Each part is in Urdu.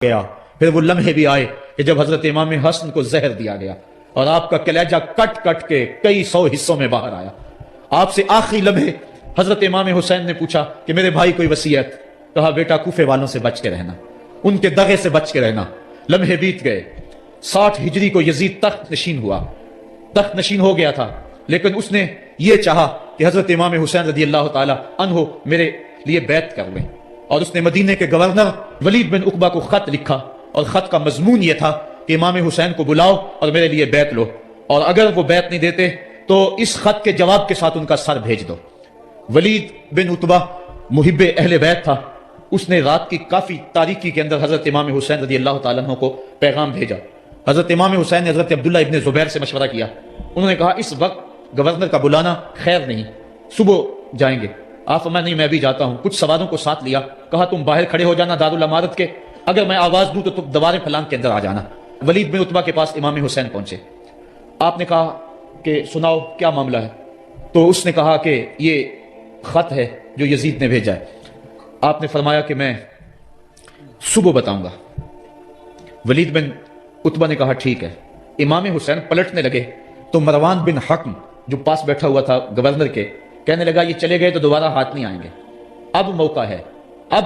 گیا۔ پھر وہ لمحے بھی آئے کہ جب حضرت امام حسن کو زہر دیا گیا اور آپ کا کلیجہ کٹ کٹ کے کئی سو حصوں میں باہر آیا۔ آپ سے آخری لمحے حضرت امام حسین نے پوچھا کہ میرے بھائی کوئی وصیت؟ کہا بیٹا کوفے والوں سے بچ کے رہنا، ان کے دغے سے بچ کے رہنا۔ لمحے بیت گئے، 60 ہجری کو یزید تخت نشین ہوا، تخت نشین ہو گیا تھا، لیکن اس نے یہ چاہا کہ حضرت امام حسین رضی اللہ تعالی عنہ میرے لیے بیعت کر لیں، اور اس نے مدینے کے گورنر ولید بن عقبہ کو خط لکھا، اور خط کا مضمون یہ تھا کہ امام حسین کو بلاؤ اور میرے لیے بیعت لو، اور اگر وہ بیعت نہیں دیتے تو اس خط کے جواب کے ساتھ ان کا سر بھیج دو۔ ولید بن عتبہ محب اہل بیت تھا، اس نے رات کی کافی تاریکی کے اندر حضرت امام حسین رضی اللہ تعالیٰ عنہ کو پیغام بھیجا۔ حضرت امام حسین نے حضرت عبداللہ ابن زبیر سے مشورہ کیا، انہوں نے کہا اس وقت گورنر کا بلانا خیر نہیں، صبح جائیں گے۔ آپ فرمایا نہیں میں بھی جاتا ہوں۔ کچھ سواروں کو ساتھ لیا، کہا تم باہر کھڑے ہو جانا دارالامارت کے، اگر میں آواز دوں تو تم دوارے پھلانگ کے اندر آ جانا۔ ولید بن عتبہ کے پاس امام حسین پہنچے، آپ نے کہا کہ سناؤ کیا معاملہ ہے؟ تو اس نے کہا کہ یہ خط ہے جو یزید نے بھیجا ہے۔ آپ نے فرمایا کہ میں صبح بتاؤں گا۔ ولید بن عتبہ نے کہا ٹھیک ہے۔ امام حسین پلٹنے لگے تو مروان بن حکم جو پاس بیٹھا ہوا تھا گورنر کے، کہنے لگا یہ چلے گئے تو دوبارہ ہاتھ نہیں آئیں گے، اب موقع ہے، اب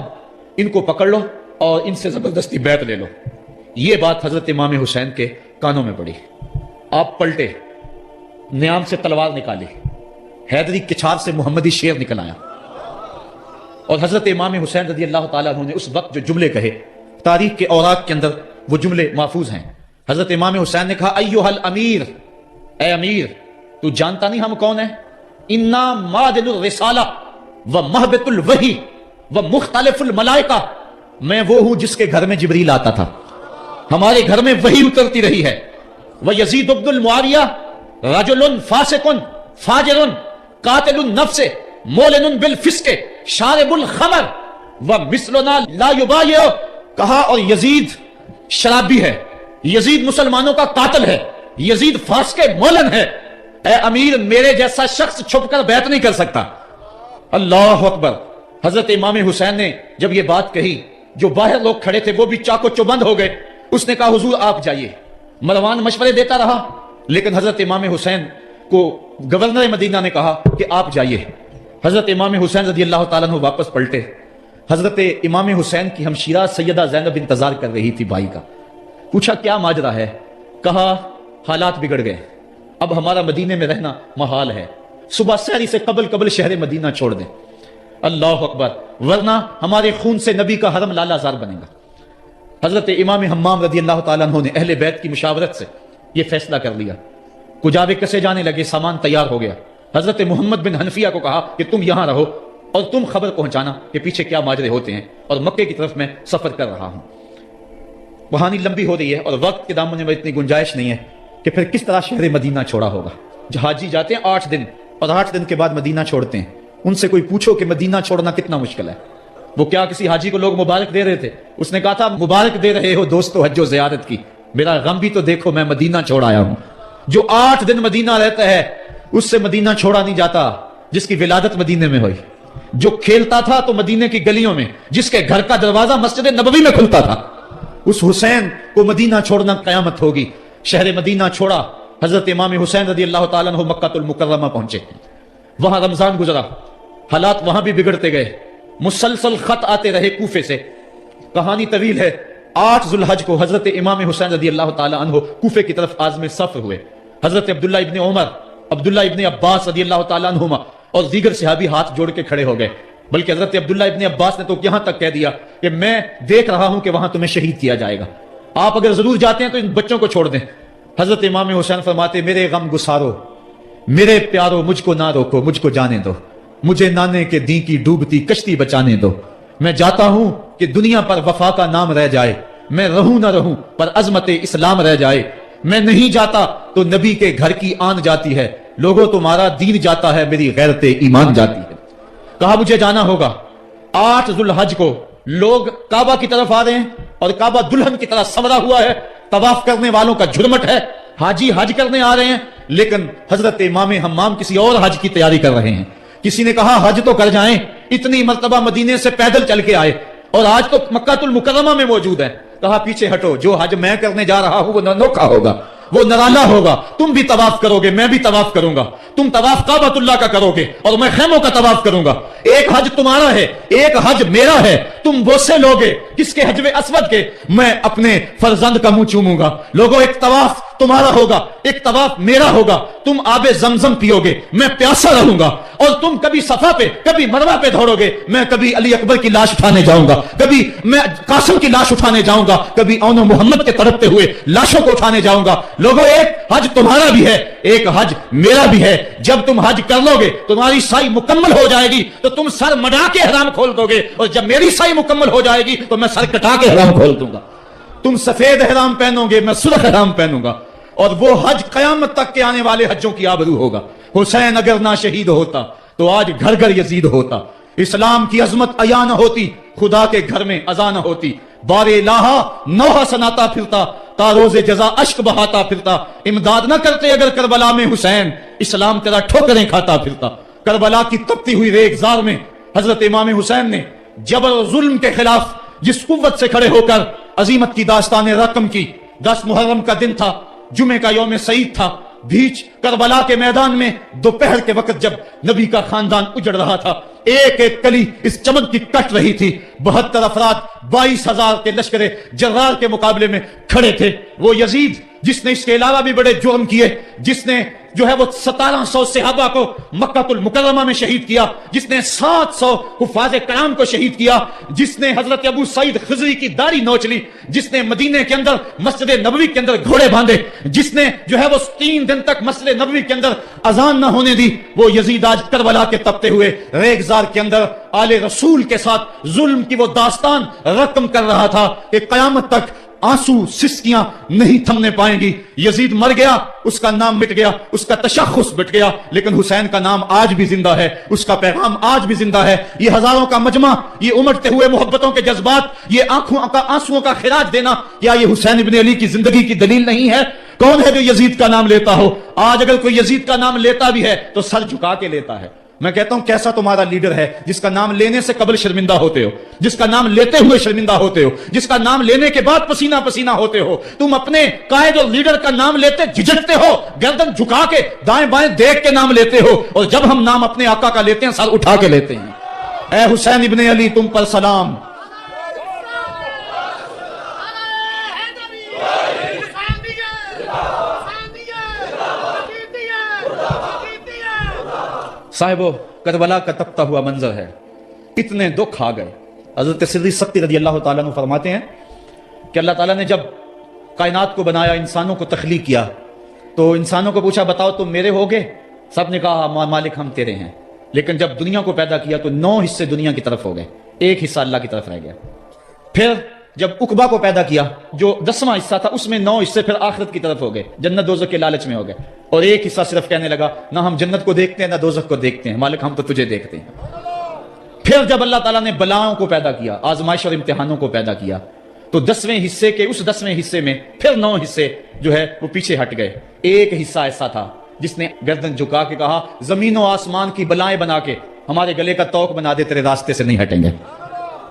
ان کو پکڑ لو اور ان سے زبردستی بیعت لے لو۔ یہ بات حضرت امام حسین کے کانوں میں پڑی، آپ پلٹے، نیام سے تلوار نکالی، حیدری کچھار سے محمدی شیر نکل آیا، اور حضرت امام حسین رضی اللہ تعالیٰ عنہ نے اس وقت جو جملے کہے، تاریخ کے اوراق کے اندر وہ جملے محفوظ ہیں۔ حضرت امام حسین نے کہا ایھا الامیر، اے امیر تو جانتا نہیں ہم کون ہیں؟ انا معدن الرسالہ و مہبط الوحی و مختلف الملائکہ، میں وہ ہوں جس کے گھر میں جبریل آتا تھا، ہمارے گھر میں وحی اترتی رہی ہے۔ ویزید بن المعاویہ رجل فاسق فاجر قاتل النفس مولن بالفسق شارب الخمر ومثلنا لا یبایع، کہا اور یزید شرابی ہے، یزید مسلمانوں کا قاتل ہے، یزید فاسق مولن ہے، اے امیر میرے جیسا شخص چھپ کر بیعت نہیں کر سکتا۔ اللہ اکبر۔ حضرت امام حسین نے جب یہ بات کہی، جو باہر لوگ کھڑے تھے وہ بھی چاقو چوبند ہو گئے۔ اس نے کہا حضور آپ جائیے۔ مروان مشورے دیتا رہا، لیکن حضرت امام حسین کو گورنر مدینہ نے کہا کہ آپ جائیے۔ حضرت امام حسین رضی اللہ تعالیٰ عنہ واپس پلٹے۔ حضرت امام حسین کی ہمشیرہ سیدہ زینب انتظار کر رہی تھی بھائی کا۔ پوچھا کیا ماجرا ہے؟ کہا حالات بگڑ گئے، اب ہمارا مدینے میں رہنا محال ہے، صبح سحری سے قبل شہر مدینہ چھوڑ دیں۔ اللہ اکبر، ورنہ ہمارے خون سے نبی کا حرم لالا زار بنے گا۔ حضرت امام حمام رضی اللہ تعالیٰ عنہ نے اہل بیت کی مشاورت سے یہ فیصلہ کر لیا۔ کجاوے کسے جانے لگے، سامان تیار ہو گیا۔ حضرت محمد بن حنفیہ کو کہا کہ تم یہاں رہو اور تم خبر پہنچانا کہ پیچھے کیا ماجرے ہوتے ہیں، اور مکے کی طرف میں سفر کر رہا ہوں۔ کہانی لمبی ہو رہی ہے اور وقت کے دامن میں اتنی گنجائش نہیں ہے کہ پھر کس طرح شہر مدینہ چھوڑا ہوگا۔ حاجی جاتے ہیں 8 دن اور 8 دن کے بعد مدینہ چھوڑتے ہیں۔ ان سے کوئی پوچھو کہ مدینہ چھوڑنا کتنا مشکل ہے۔ وہ کیا کسی حاجی کو لوگ مبارک دے رہے تھے؟ اس نے کہا تھا مبارک دے رہے ہو دوستو حج و زیارت کی، میرا غم بھی تو دیکھو، میں مدینہ چھوڑ آیا ہوں۔ جو 8 دن مدینہ رہتا ہے اس سے مدینہ چھوڑا نہیں جاتا، جس کی ولادت مدینے میں ہوئی، جو کھیلتا تھا تو مدینے کی گلیوں میں، جس کے گھر کا دروازہ مسجد نبوی میں کھلتا تھا، اس حسین کو مدینہ چھوڑنا قیامت ہوگی۔ شہر مدینہ چھوڑا۔ حضرت امام حسین رضی اللہ تعالیٰ عنہ مکہ المکرمہ پہنچے، وہاں رمضان گزرا، حالات وہاں بھی بگڑتے گئے، مسلسل خط آتے رہے کوفے سے۔ کہانی طویل ہے۔ 8 ذو الحج کو حضرت امام حسین رضی اللہ تعالیٰ عنہ کوفے کی طرف عازم سفر ہوئے۔ حضرت عبداللہ ابن عمر، عبداللہ ابن عباس رضی اللہ تعالیٰ عنہما اور دیگر صحابی ہاتھ جوڑ کے کھڑے ہو گئے، بلکہ حضرت عبداللہ ابن عباس نے تو یہاں تک کہہ دیا کہ میں دیکھ رہا ہوں کہ وہاں تمہیں شہید کیا جائے گا، آپ اگر ضرور جاتے ہیں تو ان بچوں کو چھوڑ دیں۔ حضرت امام حسین فرماتے میرے غم گسارو، میرے پیارو مجھ کو نہ روکو، مجھ کو جانے دو، مجھے نانے کے دین کی ڈوبتی کشتی بچانے دو۔ میں جاتا ہوں کہ دنیا پر وفا کا نام رہ جائے، میں رہوں نہ رہوں پر عظمت اسلام رہ جائے۔ میں نہیں جاتا تو نبی کے گھر کی آن جاتی ہے، لوگوں تمہارا دین جاتا ہے، میری غیرت ایمان جاتی ہے۔ کہا مجھے جانا ہوگا۔ 8 ذو الحج کو لوگ کعبہ کی طرف آ رہے ہیں اور کعبہ دلہن کی طرح سنورا ہوا ہے، طواف کرنے والوں کا جھرمٹ ہے، حاجی حج کرنے آ رہے ہیں، لیکن حضرت امام حمام کسی اور حج کی تیاری کر رہے ہیں۔ کسی نے کہا حج تو کر جائیں، اتنی مرتبہ مدینے سے پیدل چل کے آئے اور آج تو مکہ المکرمہ میں موجود ہیں۔ کہا پیچھے ہٹو، جو حج میں کرنے جا رہا ہوں وہ انوکھا ہوگا، وہ نرالا ہوگا، تم بھی طواف کرو گے، میں بھی طواف کروں گا، تم طواف کعبۃ اللہ کا کرو گے اور میں خیموں کا طواف کروں گا، ایک حج تمہارا ہے ایک حج میرا ہے، تم وہ سے لوگے جس کے حجر اسود کے میں اپنے فرزند کا منہ چوموں گا، لوگوں ایک طواف تمہارا ہوگا ایک طواف میرا ہوگا، تم آب زمزم پیو گے میں پیاسا رہوں گا، اور تم کبھی صفا پہ کبھی مروہ پہ دوڑو گے، میں کبھی علی اکبر کی لاش اٹھانے جاؤں گا، کبھی میں قاسم کی لاش اٹھانے جاؤں گا، کبھی اون محمد کے تڑپتے ہوئے لاشوں کو اٹھانے جاؤں گا، لوگوں ایک حج تمہارا بھی ہے ایک حج میرا بھی ہے، جب تم حج کر لو گے تمہاری سائی مکمل ہو جائے گی تو تم سر مڈا کے احرام کھول دو گے، اور جب میری سائی مکمل ہو جائے گی تو میں سر کٹا کے احرام کھول دوں گا، تم سفید احرام پہنو گے میں سرخ احرام پہنوں گا، اور وہ حج قیامت تک کے آنے والے حجوں کی آبرو ہوگا۔ حسین اگر نہ شہید ہوتا تو آج گھر گھر یزید ہوتا، اسلام کی عظمت عیاں نہ ہوتی، خدا کے گھر میں اذان نہ ہوتی، بار الہا نوحہ سناتا پھرتا، تا روز جزا اشک بہاتا پھرتا، امداد نہ کرتے اگر کربلا میں حسین، اسلام تیرا ٹھوکریں کھاتا پھرتا۔ کربلا کی تپتی ہوئی ریگزار میں حضرت امام حسین نے جبر و ظلم کے خلاف جس قوت سے کھڑے ہو کر عظیمت کی داستان رقم کی، 10 محرم کا دن تھا، جمعہ کا یوم سعید تھا، بیچ کربلا کے میدان میں دوپہر کے وقت جب نبی کا خاندان اجڑ رہا تھا، ایک ایک کلی اس چمن کی کٹ رہی تھی، 72 افراد 22,000 کے لشکر جرار کے مقابلے میں کھڑے تھے، وہ یزید جس نے اس کے علاوہ بھی بڑے جرم کیے، جس نے جو ہے وہ 1700 صحابہ کو مکہ المکرمہ میں شہید کیا، جس نے 700 حفاظ کرام کو شہید کیا، جس نے حضرت ابو سعید خضری کی داڑھی نوچ لی، جس نے مدینے کے اندر مسجد نبوی کے اندر گھوڑے باندھے، جس نے جو ہے وہ 3 دن تک مسجد نبوی کے اندر اذان نہ ہونے دی، وہ یزید آج کربلا کے تپتے ہوئے ریگزار کے اندر آل رسول کے ساتھ ظلم کی وہ داستان رقم کر رہا تھا کہ قیامت تک آنسو سسکیاں نہیں تھمنے پائیں گی۔ یزید مر گیا، اس کا نام مٹ گیا، اس کا تشخص مٹ گیا، لیکن حسین کا نام آج بھی زندہ ہے، اس کا پیغام آج بھی زندہ ہے۔ یہ ہزاروں کا مجمع، یہ امٹتے ہوئے محبتوں کے جذبات، یہ آنسوؤں کا خراج دینا، کیا یہ حسین ابن علی کی زندگی کی دلیل نہیں ہے؟ کون ہے جو یزید کا نام لیتا ہو؟ آج اگر کوئی یزید کا نام لیتا بھی ہے تو سر جھکا کے لیتا ہے۔ میں کہتا ہوں کیسا تمہارا لیڈر ہے جس کا نام لینے سے قبل شرمندہ ہوتے ہو، جس کا نام لیتے ہوئے شرمندہ ہوتے ہو، جس کا نام لینے کے بعد پسینہ پسینہ ہوتے ہو۔ تم اپنے قائد اور لیڈر کا نام لیتے جھجکتے ہو، گردن جھکا کے دائیں بائیں دیکھ کے نام لیتے ہو، اور جب ہم نام اپنے آقا کا لیتے ہیں سر اٹھا کے لیتے ہیں۔ اے حسین ابن علی تم پر سلام۔ صاحبو کربلا کا تپتا ہوا منظر ہے، اتنے دکھ آ گئے۔ حضرت سری سکتی رضی اللہ تعالیٰ عنہ فرماتے ہیں کہ اللہ تعالیٰ نے جب کائنات کو بنایا، انسانوں کو تخلیق کیا، تو انسانوں کو پوچھا بتاؤ تم میرے ہوگے؟ سب نے کہا مالک ہم تیرے ہیں، لیکن جب دنیا کو پیدا کیا تو 9 حصے دنیا کی طرف ہو گئے، ایک حصہ اللہ کی طرف رہ گیا۔ پھر جب عقبہ کو پیدا کیا جو 10واں حصہ تھا، اس میں 9 حصے پھر آخرت کی طرف ہو گئے، جنت دوزخ کے لالچ میں ہو گئے، اور ایک حصہ صرف کہنے لگا نہ ہم جنت کو دیکھتے ہیں نہ دوزخ کو دیکھتے ہیں، مالک ہم تو تجھے دیکھتے ہیں۔ پھر جب اللہ تعالیٰ نے بلاؤں کو پیدا کیا، آزمائش اور امتحانوں کو پیدا کیا، تو 10ویں حصے کے اس 10ویں حصے میں پھر 9 حصے جو ہے وہ پیچھے ہٹ گئے۔ ایک حصہ ایسا تھا جس نے گردن جھکا کے کہا زمین و آسمان کی بلائیں بنا کے ہمارے گلے کا توق بنا دے، تیرے راستے سے نہیں ہٹیں گے۔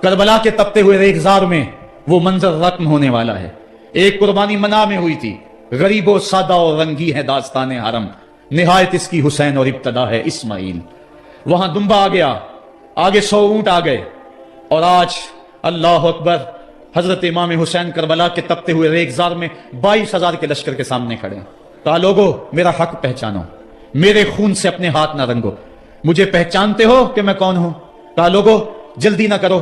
کربلا کے تپتے ہوئے ریگزار میں وہ منظر رقم ہونے والا ہے۔ ایک قربانی منا میں ہوئی تھی، غریب و سادہ اور رنگی ہے داستان حرم، نہایت اس کی حسین اور ابتدا ہے اسماعیل۔ وہاں دمبا آ گیا، آگے 100 اونٹ آ گئے، اور آج اللہ اکبر حضرت امام حسین کربلا کے تپتے ہوئے ریگزار میں 22,000 کے لشکر کے سامنے کھڑے ہیں۔ کہا لوگو میرا حق پہچانو، میرے خون سے اپنے ہاتھ نہ رنگو، مجھے پہچانتے ہو کہ میں کون ہوں؟ کہا لوگو جلدی نہ کرو،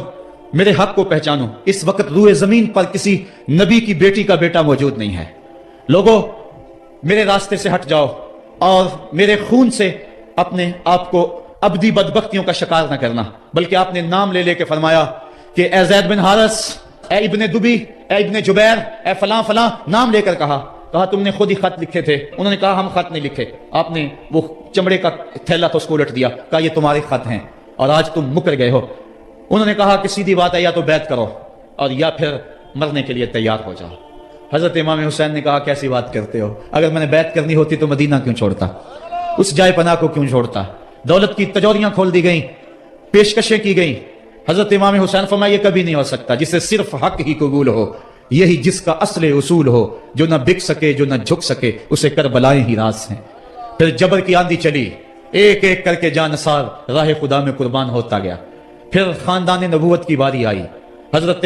میرے حق کو پہچانو، اس وقت روئے زمین پر کسی نبی کی بیٹی کا بیٹا موجود نہیں ہے، لوگو میرے راستے سے ہٹ جاؤ اور میرے خون سے اپنے آپ کو ابدی بدبختیوں کا شکار نہ کرنا۔ بلکہ آپ نے نام لے لے کے فرمایا کہ اے زید بن حارث، اے ابن دبی، اے ابن جبیر، اے فلاں فلاں، نام لے کر کہا تم نے خود ہی خط لکھے تھے؟ انہوں نے کہا ہم خط نہیں لکھے۔ آپ نے وہ چمڑے کا تھیلا تو اس کو الٹ دیا، کہا یہ تمہارے خط ہیں اور آج تم مکر گئے ہو۔ انہوں نے کہا کہ سیدھی بات ہے، یا تو بیعت کرو اور یا پھر مرنے کے لیے تیار ہو جاؤ۔ حضرت امام حسین نے کہا کیسی بات کرتے ہو، اگر میں نے بیعت کرنی ہوتی تو مدینہ کیوں چھوڑتا، اس جائے پناہ کو کیوں چھوڑتا؟ دولت کی تجوریاں کھول دی گئیں، پیشکشیں کی گئیں۔ حضرت امام حسین فرمایا یہ کبھی نہیں ہو سکتا، جسے صرف حق ہی قبول ہو، یہی جس کا اصل اصول ہو، جو نہ بک سکے جو نہ جھک سکے، اسے کربلائیں ہی راز ہیں۔ پھر جبر کی آندھی چلی، ایک ایک کر کے جانثار راہ خدا میں قربان ہوتا گیا۔ پھر خاندان نبوت کی باری آئی، حضرت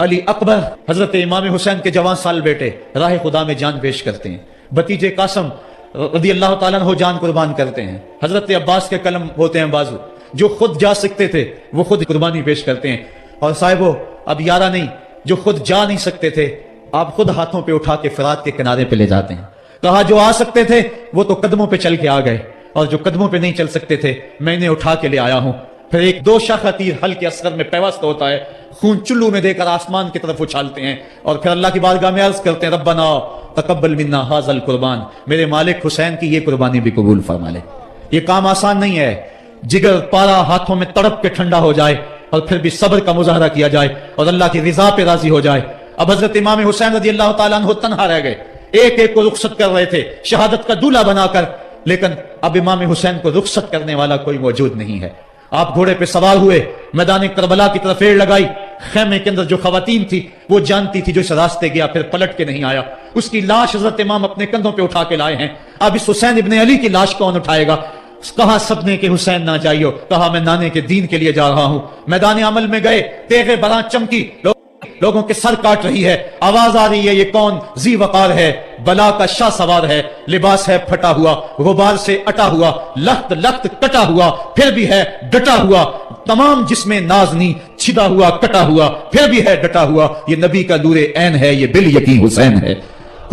علی اکبر حضرت امام حسین کے جوان سال بیٹے راہ خدا میں جان پیش کرتے ہیں، بھتیجے قاسم رضی اللہ تعالیٰ عنہ جان قربان کرتے ہیں، حضرت عباس کے قلم ہوتے ہیں بازو، جو خود جا سکتے تھے وہ خود قربانی پیش کرتے ہیں۔ اور صاحبو اب یارہ نہیں، جو خود جا نہیں سکتے تھے آپ خود ہاتھوں پہ اٹھا کے فرات کے کنارے پہ لے جاتے ہیں۔ کہا جو آ سکتے تھے وہ تو قدموں پہ چل کے آ گئے، اور جو قدموں پہ نہیں چل سکتے تھے میں انہیں اٹھا کے لے آیا ہوں۔ پھر ایک دو شاخہ تیر ہلکے اصغر میں پیوست ہوتا ہے، خون چلو میں دے کر آسمان کی طرف اچھالتے ہیں، اور پھر اللہ کی بارگاہ میں عرض کرتے ہیں ربنا تقبل منا ھذا القربان، میرے مالک حسین کی یہ قربانی بھی قبول فرما لے۔ یہ کام آسان نہیں ہے، جگر پارا ہاتھوں میں تڑپ کے ٹھنڈا ہو جائے اور پھر بھی صبر کا مظاہرہ کیا جائے اور اللہ کی رضا پہ راضی ہو جائے۔ اب حضرت امام حسین رضی اللہ تعالیٰ عنہ تنہا رہ گئے، ایک ایک کو رخصت کر رہے تھے شہادت کا دولہا بنا کر، لیکن اب امام حسین کو رخصت کرنے والا کوئی موجود نہیں ہے۔ آپ گھوڑے پہ سوار ہوئے، میدان کربلا کی طرف ایڑ لگائی، خیمے کے اندر جو خواتین تھی وہ جانتی تھی جو اس راستے گیا پھر پلٹ کے نہیں آیا، اس کی لاش حضرت امام اپنے کندھوں پہ اٹھا کے لائے ہیں۔ اب اس حسین ابن علی کی لاش کون اٹھائے گا؟ کہا سب نے کہ حسین نہ جائیو، کہا میں نانے کے دین کے لیے جا رہا ہوں۔ میدان عمل میں گئے، تیغ براں چمکی، لوگوں کے سر کاٹ رہی ہے، آواز آ رہی ہے یہ کون ذی وقار ہے، بلا کا شاہ سوار ہے، لباس ہے پھٹا ہوا، غبار سے اٹا ہوا، لخت لخت کٹا ہوا، پھر بھی ہے ڈٹا ہوا، تمام جسم نازنی چھدا ہوا کٹا ہوا، پھر بھی ہے ڈٹا ہوا، یہ نبی کا نور عین ہے، یہ بالیقین حسین ہے۔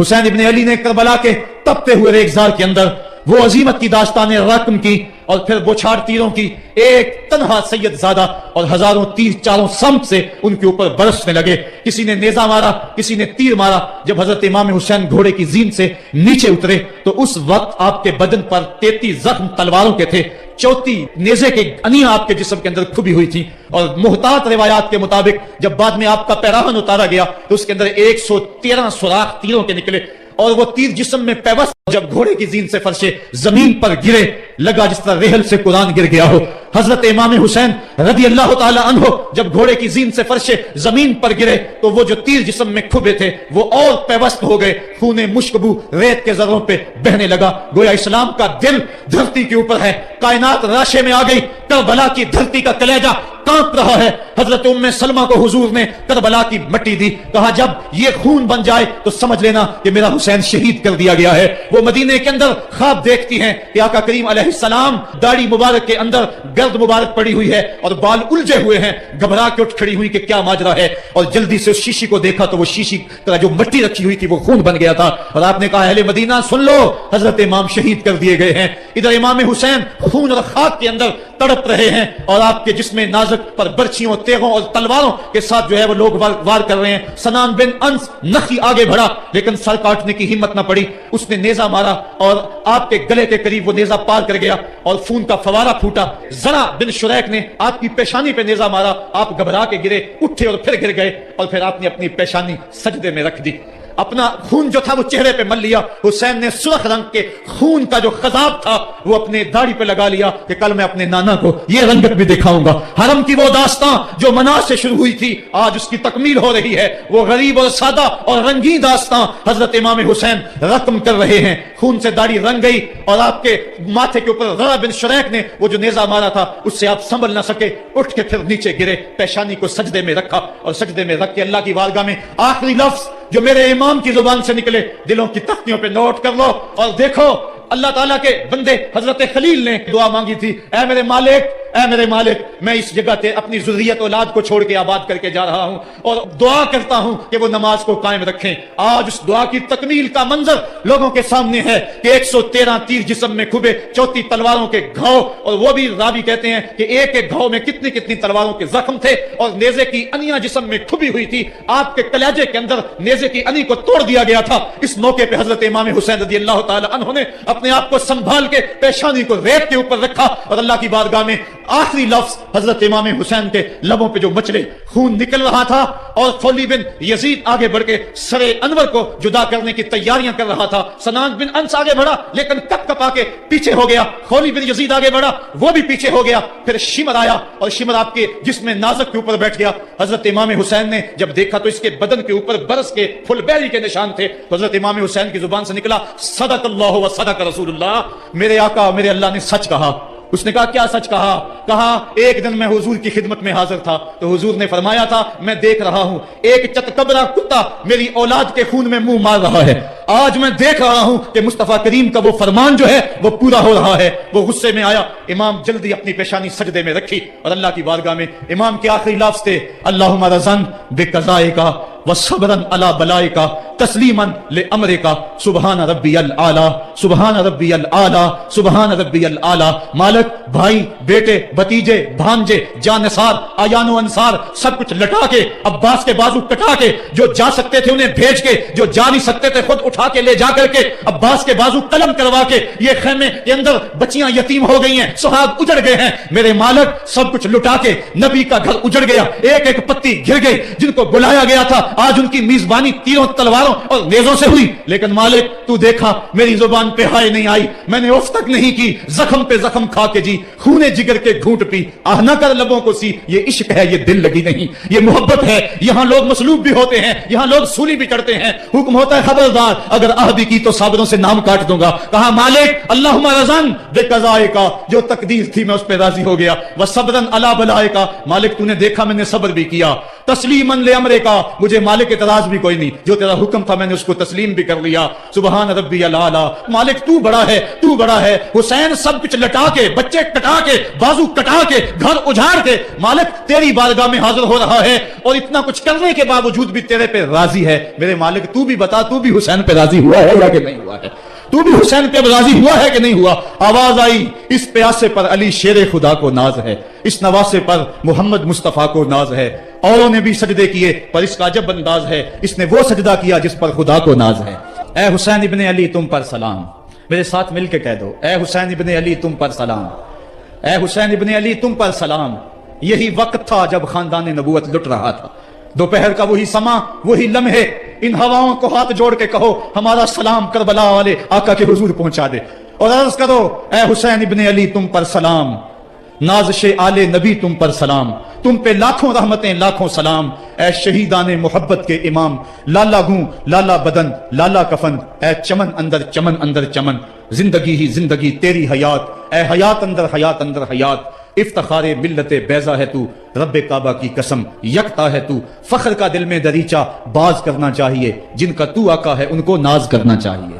حسین ابن علی نے کربلا کے تپتے ہوئے ریگزار کے اندر وہ عظیمت کی داستان رقم کی اور پھر بوچھاڑ تیروں کی، ایک تنہا سید زادہ اور ہزاروں تیر چاروں سمت سے ان کے اوپر برسنے لگے، کسی نے نیزہ مارا کسی نے تیر مارا۔ جب حضرت امام حسین گھوڑے کی زین سے نیچے اترے تو اس وقت آپ کے بدن پر 33 زخم تلواروں کے تھے، 34 نیزے کے انیاں آپ کے جسم کے اندر کھبی ہوئی تھی، اور محتاط روایات کے مطابق جب بعد میں آپ کا پیراہن اتارا گیا تو اس کے اندر 113 سوراخ تیروں کے نکلے، اور وہ تیر جسم میں پیوست جب گھوڑے کی زین سے فرشے زمین پر گرے لگا جس طرح ریحل سے قرآن گر گیا ہو۔ حضرت امام حسین رضی اللہ تعالی عنہ جب گھوڑے کی زین سے فرشے زمین پر گرے تو وہ جو تیر جسم میں کھبے تھے وہ اور پیوست ہو گئے، خون مشکبو ریت کے ذروں پہ بہنے لگا، گویا اسلام کا دل دھرتی کے اوپر ہے، کائنات راشے میں آ گئی، کربلا کی دھرتی کا کلیجہ کانپ رہا ہے۔ حضرت ام سلمہ کو حضور نے کربلا کی مٹی دی، کہا جب یہ خون بن جائے تو سمجھ لینا کہ میرا حسین شہید کر دیا گیا ہے۔ وہ مدینے کے اندر خواب دیکھتی ہیں کہ آقا کریم علیہ السلام داڑھی مبارک کے اندر گرد مبارک پڑی ہوئی ہے اور بال الجھے ہوئے ہیں، گھبرا کے اٹھ کھڑی ہوئی کہ کیا ماجرا ہے، اور جلدی سے اس شیشی کو دیکھا تو وہ شیشی طرح جو مٹی رکھی ہوئی تھی وہ خون بن گیا تھا، اور آپ نے کہا اہل مدینہ سن لو، حضرت امام شہید کر دیے گئے ہیں۔ ادھر امام حسین خون اور خاک کے اندر تڑپ رہے ہیں اور آپ کے جسم نازک پر برچھیوں تیغوں اور تلواروں کے ساتھ جو ہے وہ لوگ وار کر رہے ہیں۔ سنان بن انس نخی آگے بڑھا لیکن سر کاٹنے کی ہمت نہ پڑی، اس نے نیزہ مارا اور آپ کے گلے کے قریب وہ نیزہ پار کر گیا اور خون کا فوارہ پھوٹا۔ زرع بن شریک نے آپ کی پیشانی پہ نیزہ مارا، آپ گھبرا کے گرے، اٹھے اور پھر گر گئے، اور پھر آپ نے اپنی پیشانی سجدے میں رکھ دی، اپنا خون جو تھا وہ چہرے پہ مل لیا۔ حسین نے سرخ رنگ کے خون کا جو خضاب تھا وہ اپنے داڑھی پہ لگا لیا کہ کل میں اپنے نانا کو یہ رنگت بھی دکھاؤں گا۔ حرم کی وہ داستان جو مناس سے شروع ہوئی تھی آج اس کی تکمیل ہو رہی ہے، وہ غریب اور سادہ اور رنگین داستان حضرت امام حسین رقم کر رہے ہیں۔ خون سے داڑھی رنگ گئی اور آپ کے ماتھے کے اوپر زرع بن شریک نے وہ جو نیزہ مارا تھا اس سے آپ سنبھل نہ سکے، اٹھ کے پھر نیچے گرے، پیشانی کو سجدے میں رکھا اور سجدے میں رکھ کے اللہ کی بارگاہ میں آخری لفظ جو میرے امام کی زبان سے نکلے دلوں کی تختیوں پہ نوٹ کر لو اور دیکھو۔ اللہ تعالیٰ کے بندے حضرت خلیل نے دعا مانگی تھی، اے میرے مالک، اے میرے مالک، میں اس جگہ تے اپنی ذریت اولاد کو چھوڑ کے آباد کر کے جا رہا ہوں اور دعا کرتا ہوں کہ وہ نماز کو قائم رکھیں۔ آج اس دعا کی تکمیل کا منظر لوگوں کے سامنے ہے کہ 113 تیر جسم میں کھبے، 34 تلواروں کے گھاؤ، اور وہ بھی راوی کہتے ہیں کہ ایک ایک گھاؤ میں کتنی کتنی تلواروں کے زخم تھے، اور نیزے کی انیاں جسم میں کھبی ہوئی تھی، آپ کے کلیجے کے اندر نیزے کی انی کو توڑ دیا گیا تھا۔ اس موقع پہ حضرت امام حسین رضی اللہ تعالی عنہ نے اپنے آپ کو سنبھال کے پیشانی کو ریت کے اوپر رکھا اور اللہ کی بارگاہ میں آخری لفظ حضرت امام حسین کے لبوں پہ جو مچلے خون نکل رہا تھا اور خولی بن یزید آگے بڑھ کے سر انور کو جدا کرنے کی تیاریاں کر رہا تھا. سنان بن انس آگے بڑھا لیکن کپ کپا کے پیچھے ہو گیا. خولی بن یزید آگے بڑھا, وہ بھی پیچھے ہو گیا. پھر شمر آیا اور شمر آپ کے جسم نازک کے اوپر بیٹھ گیا. حضرت امام حسین نے جب دیکھا تو اس کے بدن کے اوپر برس کے فل بیری کے نشان تھے. تو حضرت امام حسین کی زبان سے نکلا صدق اللہ و صدق رسول اللہ, میرے آقا میرے اللہ نے سچ کہا. اس نے کہا کیا سچ کہا؟ کہا ایک دن میں حضور کی خدمت میں حاضر تھا تو حضور نے فرمایا تھا میں دیکھ رہا ہوں ایک چتکبرا کتا میری اولاد کے خون میں منہ مار رہا ہے. آج میں دیکھ رہا ہوں کہ مصطفیٰ کریم کا وہ فرمان جو ہے وہ پورا ہو رہا ہے. وہ غصے میں آیا. امام جلدی اپنی پیشانی سجدے میں رکھی اور اللہ کی بارگاہ میں امام کے آخری لفظ تھے اللہم رضن بقضائک وصبرن علی بلائک تسلیما لامرک سبحان ربی الاعلی سبحان ربی الاعلی سبحان ربی الاعلی. مالک بھائی بیٹے بھتیجے بھانجے جانثار آیان و انصار سب کچھ لٹا کے عباس کے بازو کٹا کے جو جا سکتے تھے انہیں بھیج کے جو جا نہیں سکتے تھے خود اٹھا کے لے جا کر کے عباس کے بازو قلم کروا کے یہ خیمے کے اندر بچیاں یتیم ہو گئی ہیں سہاگ اجڑ گئے ہیں. میرے مالک سب کچھ لٹا کے نبی کا گھر اجڑ گیا. ایک ایک پتی گر گئی. جن کو بلایا گیا تھا آج ان کی میزبانی تیروں تلواروں اور نیزوں سے ہوئی. لیکن مالک تو دیکھا میری زبان پہ ہائے نہیں آئی, میں نے اف تک نہیں کی, زخم پہ زخم کھا کے جی, خونے جگر کے گھونٹ پی, آہ نہ کر لبوں کو سی. یہ عشق ہے, یہ دل لگی نہیں, یہ محبت ہے. یہاں لوگ مصلوب بھی ہوتے ہیں, یہاں لوگ سولی بھی چڑھتے ہیں. حکم ہوتا ہے خبردار اگر آہ بھی کی تو صابروں سے نام کاٹ دوں گا. کہا مالک اللہم رضن بقضائک, جو تقدیر تھی میں اس پہ راضی ہو گیا. وصبرن علی بلائک, مالک تو نے دیکھا میں نے صبر بھی کیا. تسلیما لامرک, مجھے مالک اعتراض بھی کوئی نہیں, جو تیرا حکم تھا میں نے اس کو تسلیم بھی کر لیا. سبحان ربی الاعلی, مالک تو بڑا ہے, تو بڑا ہے. حسین سب کچھ لٹا کے بچے کٹا کے بازو کٹا کے گھر اجاڑ کے مالک تیری بارگاہ میں حاضر ہو رہا ہے اور اتنا کچھ کرنے کے باوجود بھی تیرے پہ راضی ہے. میرے مالک تو بھی بتا, تو بھی حسین پہ راضی ہوا ہے یا کہ نہیں ہوا ہے؟ تو بھی حسین پہ راضی ہوا ہے کہ نہیں ہوا؟ آواز آئی اس پیاسے پر علی شیر خدا کو ناز ہے, اس نواسے پر محمد مصطفیٰ کو ناز ہے. اوروں نے بھی سجدے کیے پر اس کا عجب انداز ہے, اس نے وہ سجدہ کیا جس پر خدا کو ناز ہے. اے حسین ابن علی تم پر سلام, میرے ساتھ مل کے کہہ دو اے حسین ابن علی تم پر سلام, اے حسین ابن علی تم پر سلام. یہی وقت تھا جب خاندان نبوت لٹ رہا تھا. دوپہر کا وہی سما وہی لمحے, ان ہواؤں کو ہاتھ جوڑ کے کہو ہمارا سلام کربلا والے آقا کے حضور پہنچا دے اور عرض کرو اے حسین ابن علی تم پر سلام, نازش آل نبی تم پر سلام, تم پہ لاکھوں رحمتیں لاکھوں سلام. اے شہیدان محبت کے امام, لالا گوں لالا بدن لالا کفن, اے چمن اندر چمن, زندگی ہی زندگی تیری حیات, اے حیات اندر حیات. افتخار ملت بیضا ہے تو, رب کعبہ کی قسم یکتا ہے تو. فخر کا دل میں دریچہ باز کرنا چاہیے, جن کا تو آقا ہے ان کو ناز کرنا چاہیے.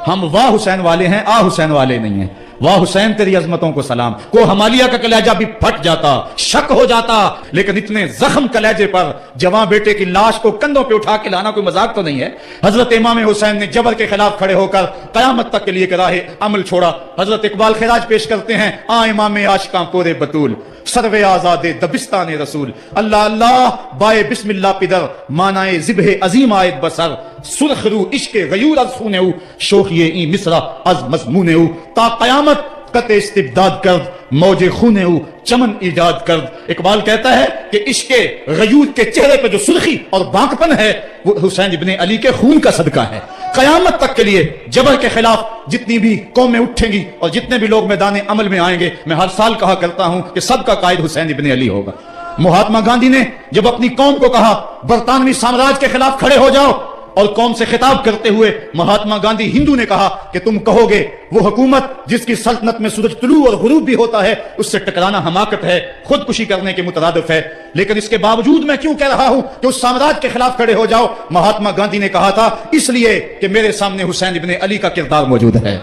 ہم واہ حسین والے ہیں, آ حسین والے نہیں ہیں. واہ حسین تیری عظمتوں کو سلام. کو ہمالیہ کا کلیجہ بھی پھٹ جاتا, شک ہو جاتا, لیکن اتنے زخم کلیجے پر جوان بیٹے کی لاش کو کندھوں پہ اٹھا کے لانا کوئی مذاق تو نہیں ہے. حضرت امام حسین نے جبر کے خلاف کھڑے ہو کر قیامت تک کے لیے راہ عمل چھوڑا. حضرت اقبال خراج پیش کرتے ہیں آ امام عاشقاں پورے بطول, سروے آزاد دبستان رسول. اللہ اللہ بائے بسم اللہ پدر, مانائے ذبح عظیم آیت بسر. سرخ رو عشق غیور از خونے ہو, شوخی این مصرع از مضمونے ہو. تا قیامت قطع استبداد کرد, موج خونے ہو چمن ایجاد کرد. اقبال کہتا ہے کہ عشق غیور کے چہرے پہ جو سرخی اور بانکپن ہے وہ حسین ابن علی کے خون کا صدقہ ہے. قیامت تک کے لیے جبر کے خلاف جتنی بھی قومیں اٹھیں گی اور جتنے بھی لوگ میدان عمل میں آئیں گے, میں ہر سال کہا کرتا ہوں کہ سب کا قائد حسین ابن علی ہوگا. مہاتما گاندھی نے جب اپنی قوم کو کہا برطانوی سامراج کے خلاف کھڑے ہو جاؤ, اور قوم سے خطاب کرتے ہوئے مہاتما گاندھی ہندو نے کہا کہ تم کہو گے وہ حکومت جس کی سلطنت میں سورج طلوع اور غروب بھی ہوتا ہے اس سے ٹکرانا حماقت ہے, خودکشی کرنے کے مترادف ہے. لیکن اس کے باوجود میں کیوں کہہ رہا ہوں کہ اس سامراج کے خلاف کھڑے ہو جاؤ؟ مہاتما گاندھی نے کہا تھا اس لیے کہ میرے سامنے حسین ابن علی کا کردار موجود ہے.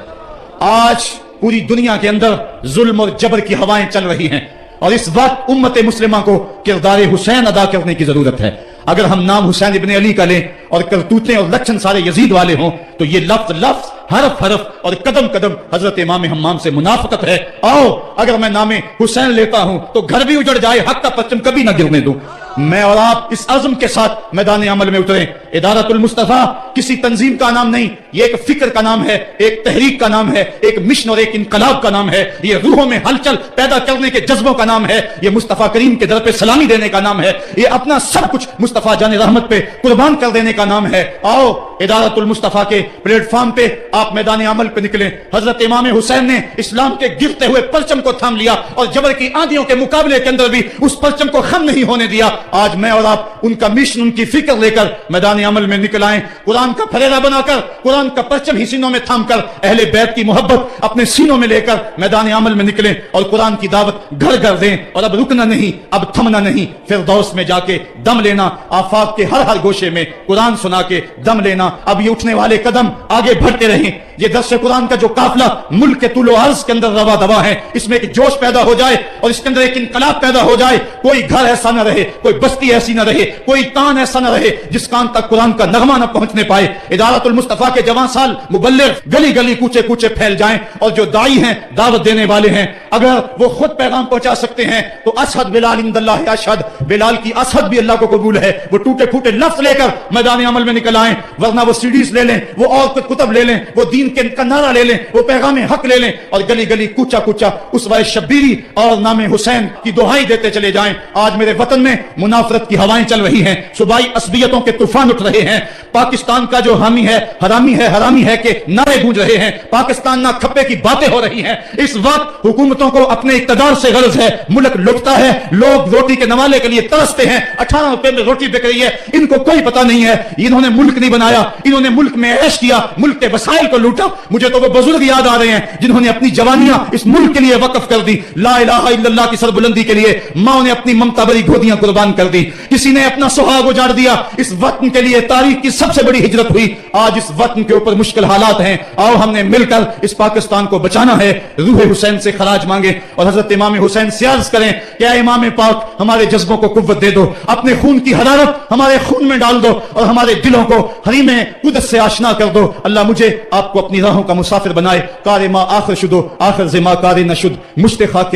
آج پوری دنیا کے اندر ظلم اور جبر کی ہوائیں چل رہی ہیں اور اس وقت امت مسلمہ کو کردار حسین ادا کرنے کی ضرورت ہے. اگر ہم نام حسین ابن علی کا لیں اور کرتوتیں اور لچھن سارے یزید والے ہوں تو یہ لفظ لفظ حرف حرف اور قدم قدم حضرت امام حمام سے منافقت ہے. آؤ اگر میں نام حسین لیتا ہوں تو گھر بھی اجڑ جائے, حق کا پرچم کبھی نہ گرنے دوں. میں اور آپ اس عزم کے ساتھ میدان عمل میں اتریں۔ ادارت المصطفیٰ کسی تنظیم کا نام نہیں، یہ ایک فکر کا نام ہے، ایک تحریک کا نام ہے، ایک مشن اور ایک انقلاب کا نام ہے، یہ روحوں میں ہلچل پیدا کرنے کے جذبوں کا نام ہے، یہ مصطفیٰ کریم کے در پہ سلامی دینے کا نام ہے، یہ اپنا سب کچھ مصطفیٰ جان رحمت پہ قربان کر دینے کا نام ہے۔ آؤ ادارت المصطفیٰ کے پلیٹ فارم پہ آپ میدان عمل پہ نکلیں۔ حضرت امام حسین نے اسلام کے گرتے ہوئے پرچم کو تھام لیا اور جبر کی آندھیوں کے مقابلے کے اندر بھی اس پرچم کو خم نہیں ہونے دیا۔ آج میں اور آپ ان کا مشن، ان کی فکر لے کر میدان عمل میں نکل آئیں، قرآن کا پھریرا بنا کر، قرآن کا پرچم ہی سینوں میں تھام کر، اہل بیت کی محبت اپنے سینوں میں لے کر میدان عمل میں نکلیں اور قرآن کی دعوت گھر گھر دیں۔ اور اب رکنا نہیں، اب تھمنا نہیں، فردوس میں جا کے دم لینا، آفاق کے ہر گوشے میں قرآن سنا کے دم لینا۔ اب یہ اٹھنے والے قدم آگے بڑھتے رہیں۔ یہ درس قرآن کا جو قافلہ ملک کے طول و عرض کے اندر روا دوا ہے، اس میں ایک جوش پیدا ہو جائے اور اس کے اندر ایک انقلاب پیدا ہو جائے۔ کوئی گھر ایسا نہ رہے، کوئی بستی ایسی نہ رہے، کوئی کان ایسا نہ رہے جس کان تک قرآن کا نغمہ نہ پہنچنے پائے۔ ادارت المصطفیٰ کے جوان سال مبلغ گلی گلی کوچے کوچے پھیل جائیں، اور جو دائی ہیں، دعوت دینے والے ہیں، اگر وہ خود پیغام پہنچا سکتے ہیں تو اشہد بلال عند اللہ اشہد، بلال کی اشہد بھی اللہ کو قبول ہے۔ وہ ٹوٹے پھوٹے لفظ لے کر میدان عمل میں نکل آئیں، ورنہ وہ سیڈیز لے لیں، وہ اور کچھ کتب لے لیں، وہ دین کا نعرہ لے لیں، وہ پیغام حق لے لیں، اور گلی گلی کوچا کوچا اسوہ شبیری اور نام حسین کی دہائی دیتے چلے جائیں۔ آج میرے وطن میں منافرت کی ہوائیں چل رہی ہیں، صوبائی عصبیتوں کے طوفان اٹھ رہے ہیں، پاکستان کا جو حامی ہے حرامی ہے کہ نعرے گونج رہے ہیں، پاکستان نہ کھپے کی باتیں ہو رہی ہیں۔ اس وقت حکومتوں کو اپنے اقتدار سے غرض ہے، ملک لٹتا ہے، لوگ روٹی کے نوالے کے لیے ترستے ہیں، 18 روپے میں روٹی بک رہی ہے، ان کو کوئی پتہ نہیں ہے انہوں نے ملک نہیں بنایا، انہوں نے ملک میں عیش کیا، ملک کے وسائل کو لوٹا۔ مجھے تو وہ بزرگ یاد آ رہے ہیں جنہوں نے اپنی جوانیاں اس ملک کے لیے وقف کر دی، لا الہ الا اللہ کی سربلندی کے لیے ماں نے اپنی ممتا بری گودیاں قربان کر دی، کسی نے اپنا سہاگ اجاڑ دیا۔ اس وطن کے لیے تاریخ کی سب سے بڑی ہجرت ہوئی۔ آج اس وطن کے اوپر مشکل حالات ہیں، آؤ ہم نے مل کر اس پاکستان کو بچانا ہے۔ روح حسین سے خراج مانگے اور حضرت امام حسین سے عرض کریں کہ اے امام پاک، ہمارے جذبوں کو قوت دے دو، اپنے خون کی حرارت ہمارے خون میں ڈال دو اور ہمارے دلوں کو حریم قدس سے آشنا کر دو۔ اللہ مجھے آپ کو اپنی راہوں کا مسافر بنائے۔ کار ما آخر شدو آخر زما کار نشد، مشت خاک